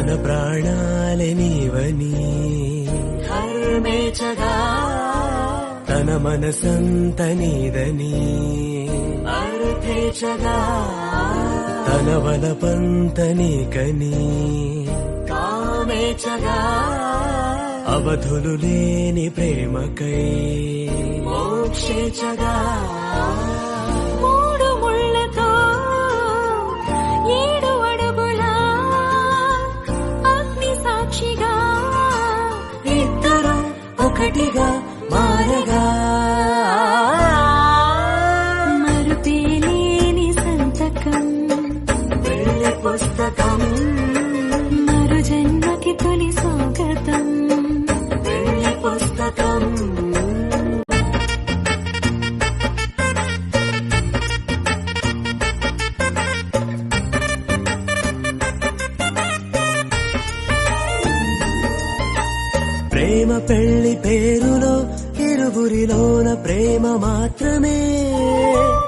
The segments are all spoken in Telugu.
మన ప్రాణాలే నీవని హర్మేచగా తన మనసంత నీదని అర్థేచగా తన వలపంత నీకని కామేచగా అవధులు లేని ప్రేమకై మోక్షేచగా మూడు ముళ్ళతో 7 అడుగుల అగ్ని సాక్షిగా ఇద్దరు ఒకటిగా మారగా మరుపేలేని సంతకం పెళ్లి పుస్తకం మరు జన్మకి తొలి స్వాగతం పెళ్లి పుస్తకం ప్రేమ పెళ్లి పేరులో ఇరువురిలోన ప్రేమ మాత్రమే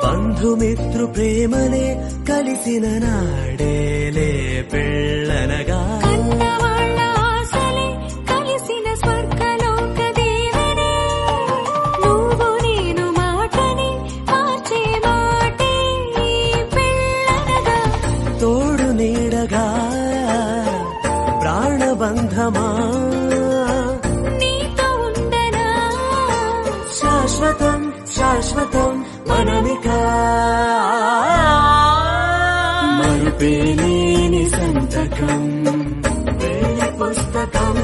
బంధుమిత్రు ప్రేమలే కలిసిన నాడేలే పెళ్ళనగా కన్నవాళ్ళ ఆశలే కలిసిన స్వర్గలోక దేవనే నువ్వు నేను మాటని మార్చే మాటే పెళ్ళనగా తోడు నీడగా ప్రాణబంధమా నీతో ఉండనా శాశ్వతం శాశ్వతం మనమికా మరుపేలేని సంతకం పెళ్లి పుస్తకం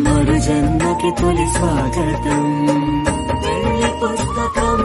మరు జన్మకి తొలి స్వాగతం పెళ్లి పుస్తకం